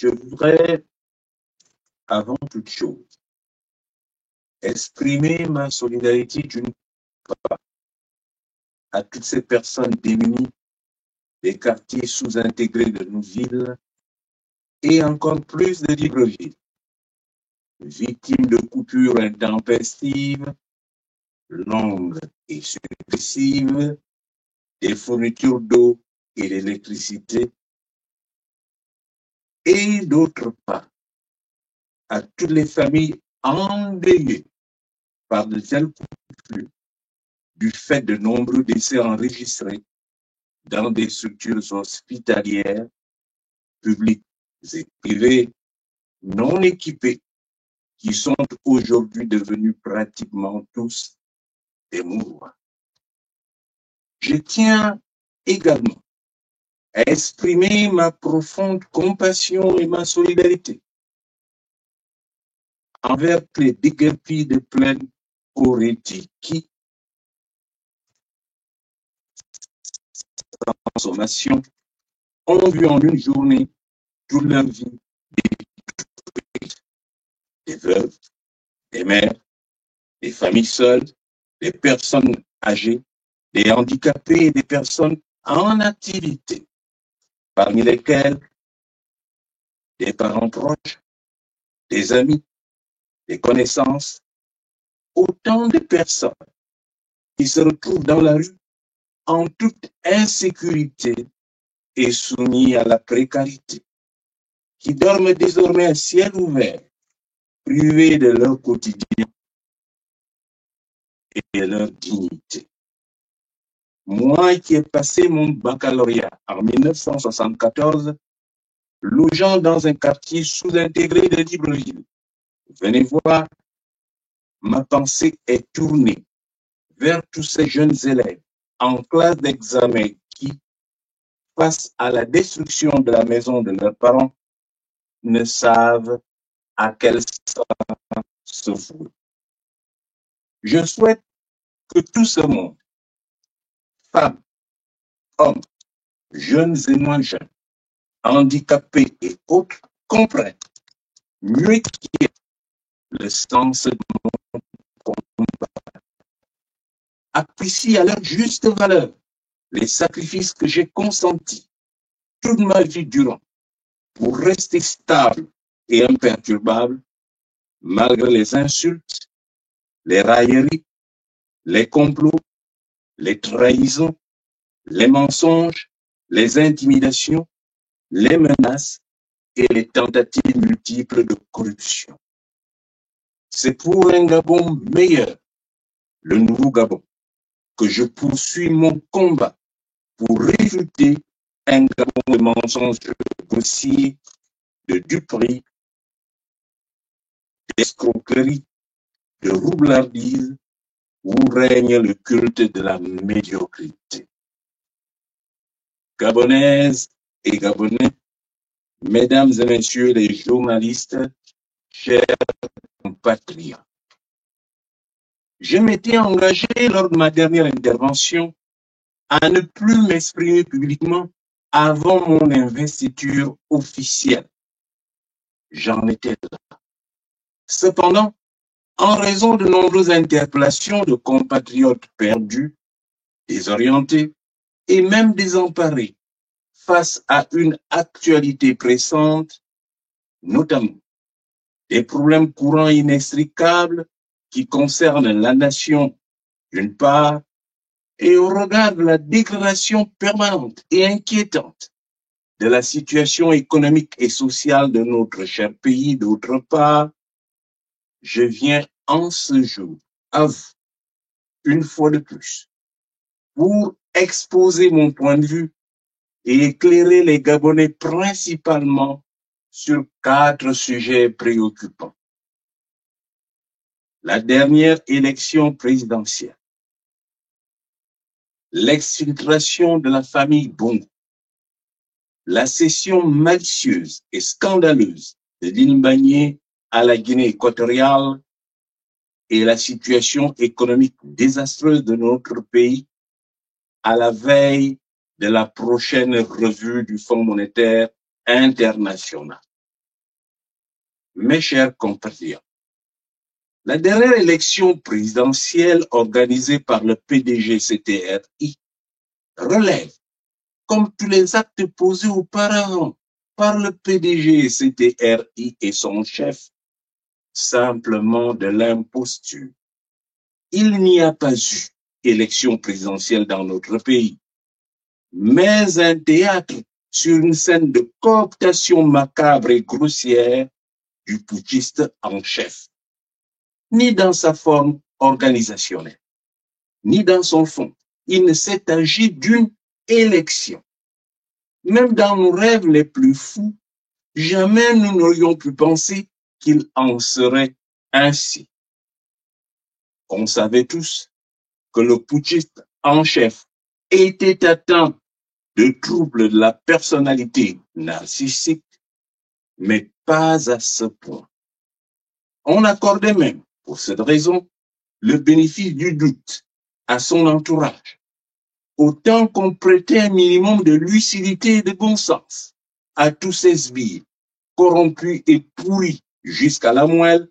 Je voudrais, avant toute chose, exprimer ma solidarité d'une part à toutes ces personnes démunies des quartiers sous-intégrés de nos villes et encore plus de Libreville, victimes de coupures intempestives, longues et successives, des fournitures d'eau et d'électricité, et d'autre part, à toutes les familles endeuillées par de telles coupures du fait de nombreux décès enregistrés dans des structures hospitalières, publiques et privées, non équipées, qui sont aujourd'hui devenus pratiquement tous des mouroirs. Je tiens également à exprimer ma profonde compassion et ma solidarité envers les déguerpis de plaine Oretti qui, sans consommation, ont vu en une journée toute leur vie des veuves, des mères, des familles seules, des personnes âgées, des handicapés et des personnes en activité, parmi lesquels des parents proches, des amis, des connaissances, autant de personnes qui se retrouvent dans la rue en toute insécurité et soumis à la précarité, qui dorment désormais à ciel ouvert, privés de leur quotidien et de leur dignité. Moi qui ai passé mon baccalauréat en 1974, logeant dans un quartier sous-intégré de Libreville, venez voir, ma pensée est tournée vers tous ces jeunes élèves en classe d'examen qui, face à la destruction de la maison de leurs parents, ne savent à quel sort se vouer. Je souhaite que tout ce monde, femmes, hommes, jeunes et moins jeunes, handicapés et autres, comprennent mieux qu'hier le sens de mon combat, apprécient à leur juste valeur les sacrifices que j'ai consentis toute ma vie durant pour rester stable et imperturbable malgré les insultes, les railleries, les complots, les trahisons, les mensonges, les intimidations, les menaces et les tentatives multiples de corruption. C'est pour un Gabon meilleur, le nouveau Gabon, que je poursuis mon combat pour réfuter un Gabon de mensonges, de grossiers, de duperies, d'escroqueries, de roublardises, où règne le culte de la médiocrité. Gabonaises et Gabonais, mesdames et messieurs les journalistes, chers compatriotes, je m'étais engagé lors de ma dernière intervention à ne plus m'exprimer publiquement avant mon investiture officielle. J'en étais là. Cependant, en raison de nombreuses interpellations de compatriotes perdus, désorientés et même désemparés face à une actualité pressante, notamment des problèmes courants inextricables qui concernent la nation d'une part, et au regard de la dégradation permanente et inquiétante de la situation économique et sociale de notre cher pays d'autre part, je viens en ce jour à vous, une fois de plus, pour exposer mon point de vue et éclairer les Gabonais principalement sur 4 sujets préoccupants. La dernière élection présidentielle, l'exfiltration de la famille Bongo, la cession malicieuse et scandaleuse de l'île Bagné à la Guinée équatoriale et la situation économique désastreuse de notre pays à la veille de la prochaine revue du Fonds monétaire international. Mes chers compatriotes, la dernière élection présidentielle organisée par le PDG-CTRI relève, comme tous les actes posés auparavant par le PDG-CTRI et son chef, simplement de l'imposture. Il n'y a pas eu élection présidentielle dans notre pays, mais un théâtre sur une scène de cooptation macabre et grossière du putschiste en chef. Ni dans sa forme organisationnelle, ni dans son fond, il ne s'est agi d'une élection. Même dans nos rêves les plus fous, jamais nous n'aurions pu penser qu'il en serait ainsi. On savait tous que le putschiste en chef était atteint de troubles de la personnalité narcissique, mais pas à ce point. On accordait même, pour cette raison, le bénéfice du doute à son entourage, autant qu'on prêtait un minimum de lucidité et de bon sens à tous ces sbires, corrompus et pourris jusqu'à la moelle,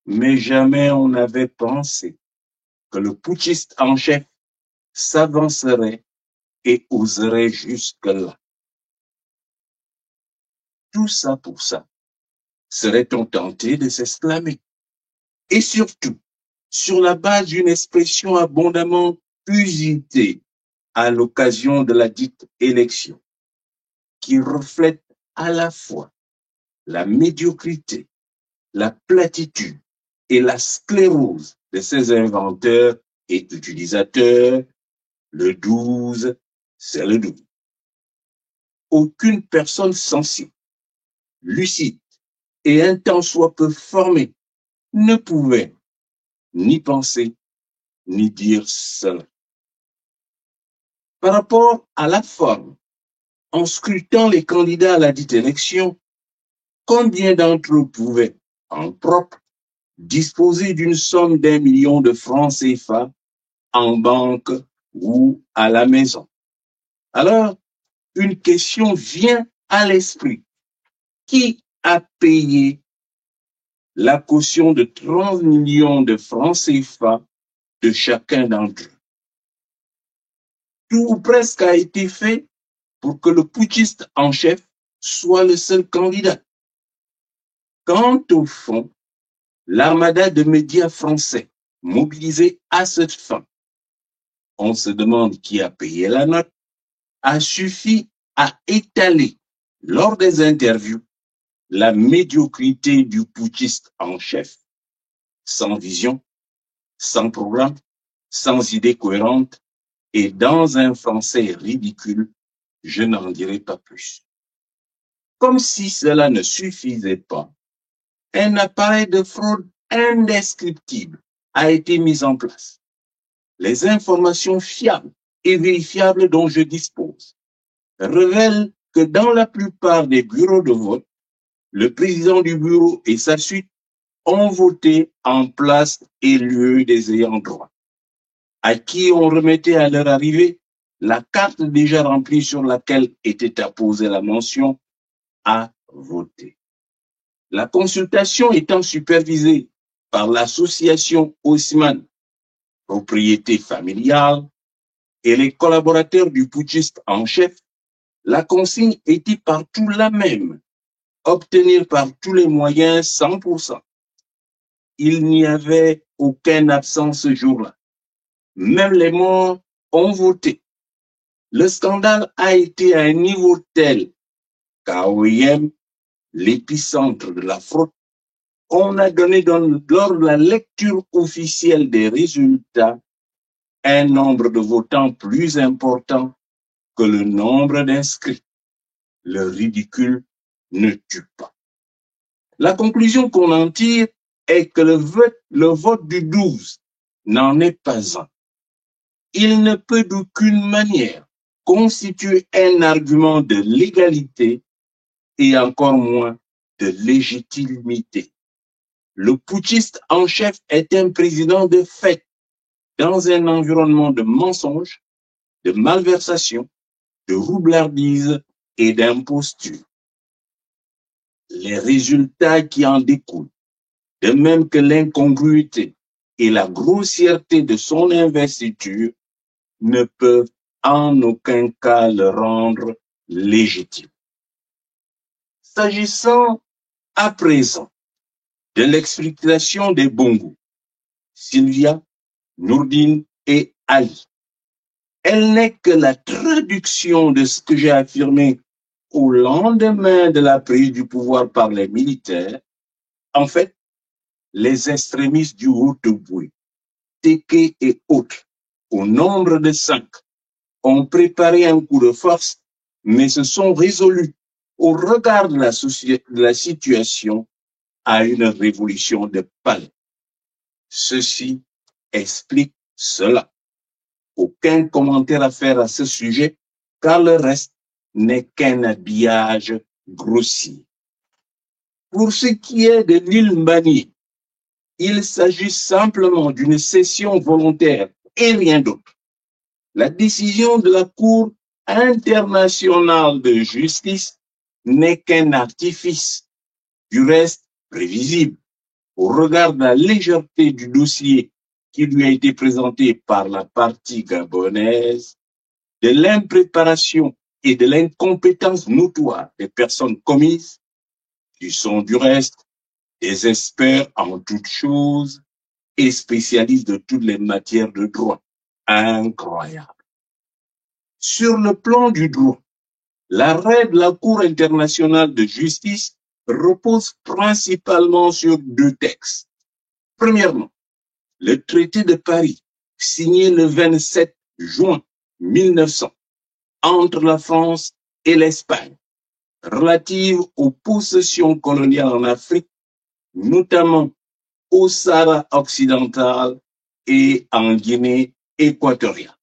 mais jamais on n'avait pensé que le putschiste en chef s'avancerait et oserait jusque-là. Tout ça pour ça, serait-on tenté de s'exclamer? Et surtout, sur la base d'une expression abondamment usitée à l'occasion de la dite élection, qui reflète à la fois la médiocrité, la platitude et la sclérose de ses inventeurs et utilisateurs, le 12, c'est le 12. Aucune personne sensible, lucide et un tant soit peu formée ne pouvait ni penser ni dire cela. Par rapport à la forme, en scrutant les candidats à la dite élection, combien d'entre eux pouvaient, en propre, disposer d'une somme d'1 million de francs CFA en banque ou à la maison? Alors, une question vient à l'esprit. Qui a payé la caution de 30 millions de francs CFA de chacun d'entre eux? Tout ou presque a été fait pour que le putschiste en chef soit le seul candidat. Quant au fond, l'armada de médias français mobilisés à cette fin, on se demande qui a payé la note, a suffi à étaler lors des interviews la médiocrité du putschiste en chef, sans vision, sans programme, sans idée cohérente et dans un français ridicule, je n'en dirai pas plus. Comme si cela ne suffisait pas, un appareil de fraude indescriptible a été mis en place. Les informations fiables et vérifiables dont je dispose révèlent que dans la plupart des bureaux de vote, le président du bureau et sa suite ont voté en place et lieu des ayants droit, à qui on remettait à leur arrivée la carte déjà remplie sur laquelle était apposée la mention « à voter ». La consultation étant supervisée par l'association Haussmann, propriété familiale, et les collaborateurs du putschiste en chef, la consigne était partout la même, obtenir par tous les moyens 100%. Il n'y avait aucun absent ce jour-là. Même les morts ont voté. Le scandale a été à un niveau tel qu'à OIM, l'épicentre de la fraude, on a donné lors de la lecture officielle des résultats un nombre de votants plus important que le nombre d'inscrits. Le ridicule ne tue pas. La conclusion qu'on en tire est que le vote du 12 n'en est pas un. Il ne peut d'aucune manière constituer un argument de légalité et encore moins de légitimité. Le putschiste en chef est un président de fait dans un environnement de mensonges, de malversation, de roublardise et d'imposture. Les résultats qui en découlent, de même que l'incongruité et la grossièreté de son investiture, ne peuvent en aucun cas le rendre légitime. S'agissant à présent de l'explication des Bongo, Sylvia, Nourdine et Ali, elle n'est que la traduction de ce que j'ai affirmé au lendemain de la prise du pouvoir par les militaires. En fait, les extrémistes du Haut-Ogooué, Téké et autres, au nombre de 5, ont préparé un coup de force, mais se sont résolus, au regard de la situation, à une révolution de palais. Ceci explique cela. Aucun commentaire à faire à ce sujet, car le reste n'est qu'un habillage grossier. Pour ce qui est de l'île Mbani, il s'agit simplement d'une cession volontaire et rien d'autre. La décision de la Cour internationale de justice n'est qu'un artifice, du reste prévisible, au regard de la légèreté du dossier qui lui a été présenté par la partie gabonaise, de l'impréparation et de l'incompétence notoire des personnes commises, qui sont du reste des experts en toutes choses et spécialistes de toutes les matières de droit. Incroyable. Sur le plan du droit, l'arrêt de la Cour internationale de justice repose principalement sur 2 textes. Premièrement, le traité de Paris, signé le 27 juin 1900 entre la France et l'Espagne, relative aux possessions coloniales en Afrique, notamment au Sahara occidental et en Guinée équatoriale.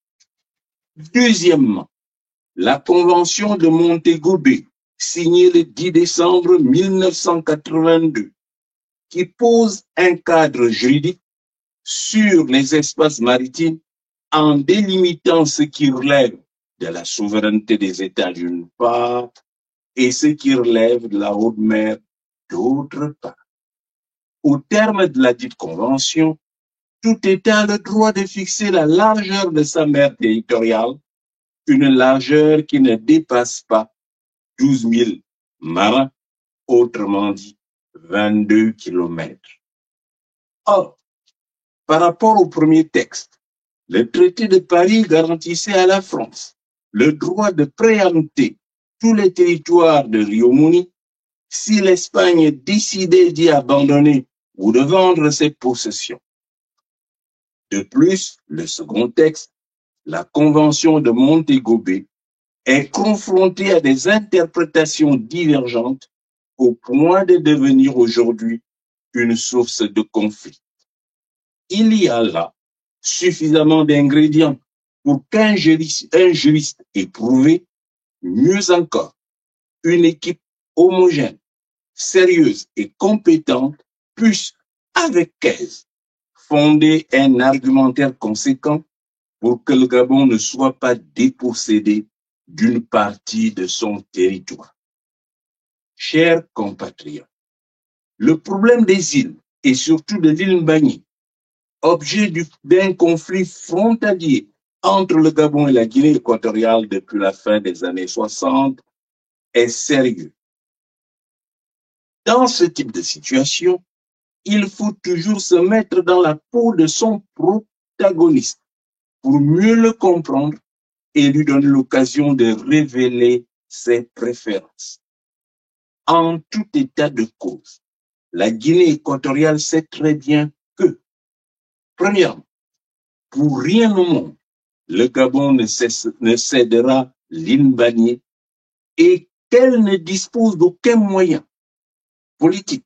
Deuxièmement, la Convention de Montego Bay, signée le 10 décembre 1982, qui pose un cadre juridique sur les espaces maritimes en délimitant ce qui relève de la souveraineté des États d'une part et ce qui relève de la haute mer d'autre part. Au terme de la dite convention, tout État a le droit de fixer la largeur de sa mer territoriale, une largeur qui ne dépasse pas 12 000 marins, autrement dit 22 kilomètres. Or, par rapport au premier texte, le traité de Paris garantissait à la France le droit de préempter tous les territoires de Rio Muni si l'Espagne décidait d'y abandonner ou de vendre ses possessions. De plus, le second texte, la Convention de Montego Bay, est confronté à des interprétations divergentes au point de devenir aujourd'hui une source de conflit. Il y a là suffisamment d'ingrédients pour qu'un juriste éprouvé, mieux encore, une équipe homogène, sérieuse et compétente puisse, avec aise, fonder un argumentaire conséquent pour que le Gabon ne soit pas dépossédé d'une partie de son territoire. Chers compatriotes, le problème des îles, et surtout de l'île Mbani, objet d'un conflit frontalier entre le Gabon et la Guinée équatoriale depuis la fin des années 60, est sérieux. Dans ce type de situation, il faut toujours se mettre dans la peau de son protagoniste pour mieux le comprendre et lui donner l'occasion de révéler ses préférences. En tout état de cause, la Guinée équatoriale sait très bien que, premièrement, pour rien au monde, le Gabon ne cédera l'île Mbani et qu'elle ne dispose d'aucun moyen politique,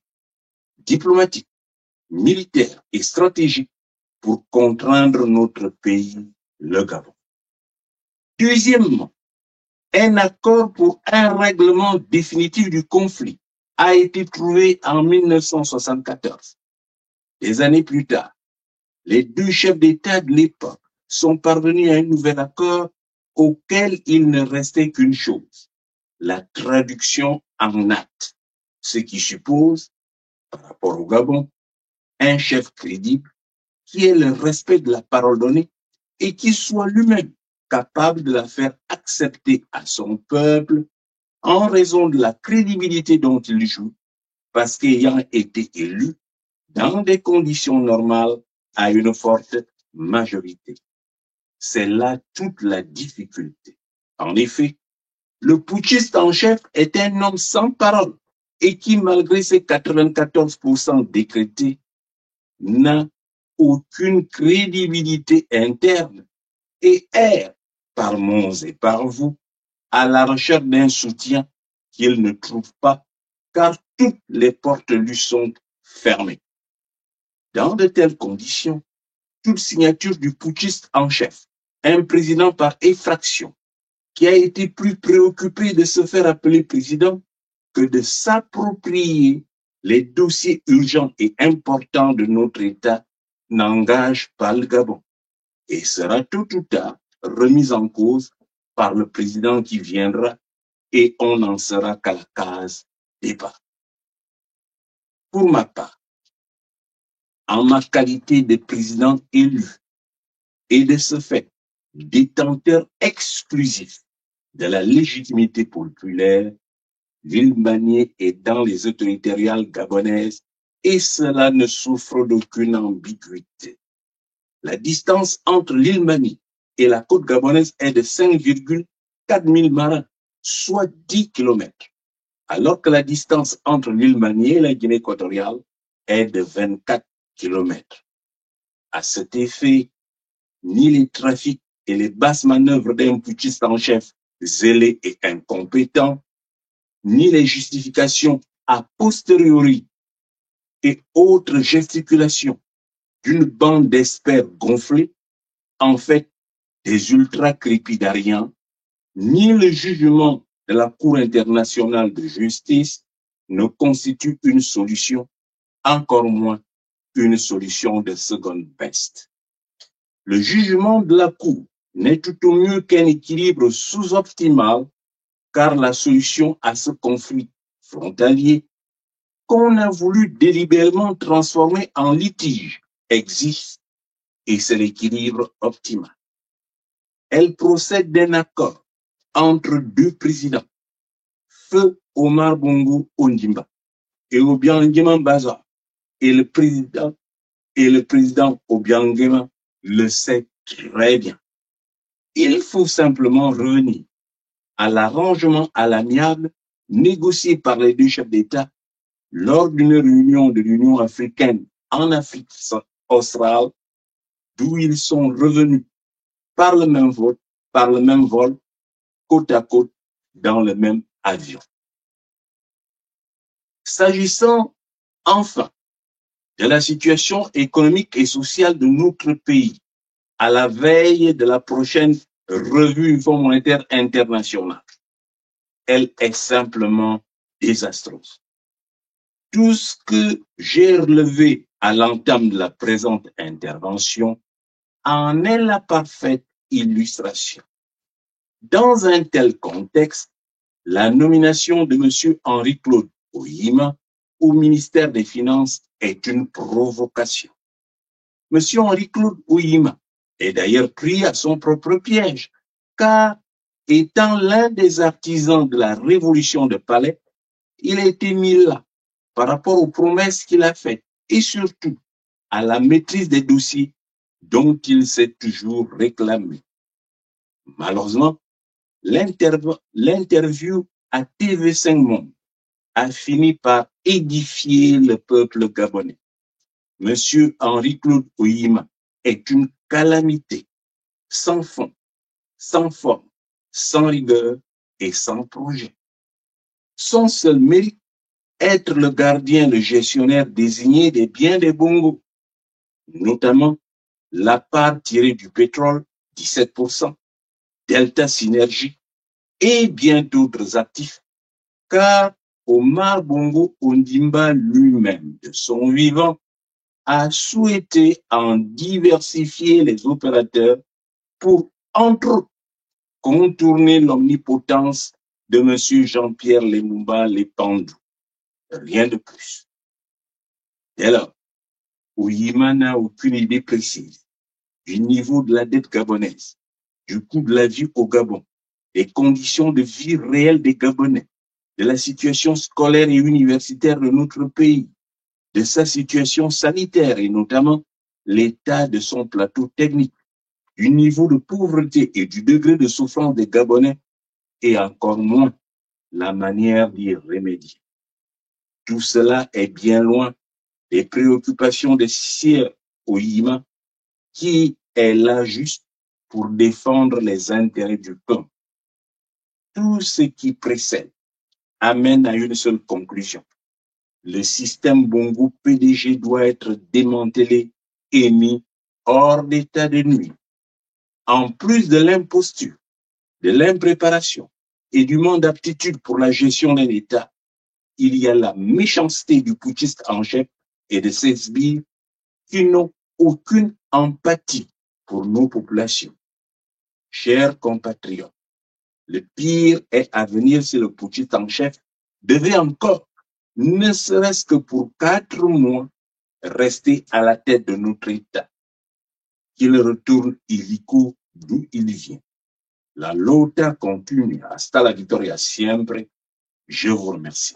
diplomatique, militaire et stratégique pour contraindre notre pays, le Gabon. Deuxièmement, un accord pour un règlement définitif du conflit a été trouvé en 1974. Des années plus tard, les 2 chefs d'État de l'époque sont parvenus à un nouvel accord auquel il ne restait qu'une chose, la traduction en actes. ce qui suppose, par rapport au Gabon, un chef crédible qui ait le respect de la parole donnée et qui soit lui-même capable de la faire accepter à son peuple en raison de la crédibilité dont il joue, parce qu'ayant été élu dans des conditions normales à une forte majorité. C'est là toute la difficulté. En effet, le putschiste en chef est un homme sans parole et qui, malgré ses 94% décrétés, n'a aucune crédibilité interne et erre par monts et par vous à la recherche d'un soutien qu'il ne trouve pas, car toutes les portes lui sont fermées. Dans de telles conditions, toute signature du putschiste en chef, un président par effraction, qui a été plus préoccupé de se faire appeler président que de s'approprier les dossiers urgents et importants de notre État, n'engage pas le Gabon et sera tôt ou tard remise en cause par le président qui viendra et on n'en sera qu'à la case débat. Pour ma part, en ma qualité de président élu et de ce fait détenteur exclusif de la légitimité populaire, l'Ilmanie est dans les autorités territoriales gabonaises et cela ne souffre d'aucune ambiguïté. La distance entre l'Ilmanie et la côte gabonaise est de 5,4 000 marins, soit 10 km, alors que la distance entre l'Ilmanie et la Guinée équatoriale est de 24 km. À cet effet, ni les trafics et les basses manœuvres d'un putschiste en chef zélé et incompétent, ni les justifications a posteriori et autres gesticulations d'une bande d'experts gonflés, en fait des ultra-crépidariens, ni le jugement de la Cour internationale de justice ne constitue une solution, encore moins une solution de seconde best. Le jugement de la Cour n'est tout au mieux qu'un équilibre sous-optimal, car la solution à ce conflit frontalier qu'on a voulu délibérément transformer en litige existe et c'est l'équilibre optimal. Elle procède d'un accord entre deux présidents, Feu Omar Bongo Ondimba et Obiangema Baza, et le président Obiangema le sait très bien. Il faut simplement revenir à l'arrangement à l'amiable négocié par les deux chefs d'État lors d'une réunion de l'Union africaine en Afrique australe, d'où ils sont revenus par le même vol, côte à côte, dans le même avion. S'agissant enfin de la situation économique et sociale de notre pays, à la veille de la prochaine revue du Fonds monétaire international, elle est simplement désastreuse. Tout ce que j'ai relevé à l'entame de la présente intervention en est la parfaite illustration. Dans un tel contexte, la nomination de M. Henri-Claude Oyima au ministère des Finances est une provocation. M. Henri-Claude Oyima est d'ailleurs pris à son propre piège, car étant l'un des artisans de la révolution de Palais, il a été mis là par rapport aux promesses qu'il a faites et surtout à la maîtrise des dossiers dont il s'est toujours réclamé. Malheureusement, l'interview à TV5 Monde a fini par édifier le peuple gabonais. Monsieur Henri-Claude Oyima est une calamité, sans fond, sans forme, sans rigueur et sans projet. Son seul mérite, être le gardien, le gestionnaire désigné des biens des Bongo, notamment la part tirée du pétrole, 17%, Delta Synergie et bien d'autres actifs, car Omar Bongo Ondimba lui-même, de son vivant, a souhaité en diversifier les opérateurs pour, entre autres, contourner l'omnipotence de M. Jean-Pierre Lumumba Lepandou. Rien de plus. Dès lors, Oyima n'a aucune idée précise du niveau de la dette gabonaise, du coût de la vie au Gabon, des conditions de vie réelles des Gabonais, de la situation scolaire et universitaire de notre pays, de sa situation sanitaire et notamment l'état de son plateau technique, du niveau de pauvreté et du degré de souffrance des Gabonais et encore moins la manière d'y remédier. Tout cela est bien loin des préoccupations de Sier Oyima qui est là juste pour défendre les intérêts du peuple. Tout ce qui précède amène à une seule conclusion. Le système Bongo PDG doit être démantelé et mis hors d'état de nuire. En plus de l'imposture, de l'impréparation et du manque d'aptitude pour la gestion d'un État, il y a la méchanceté du putschiste en chef et de ses sbires qui n'ont aucune empathie pour nos populations. Chers compatriotes, le pire est à venir si le putschiste en chef devait encore, ne serait-ce que pour 4 mois, rester à la tête de notre État. Qu'il retourne illico d'où il vient. La lotta continue. Hasta la victoria siempre. Je vous remercie.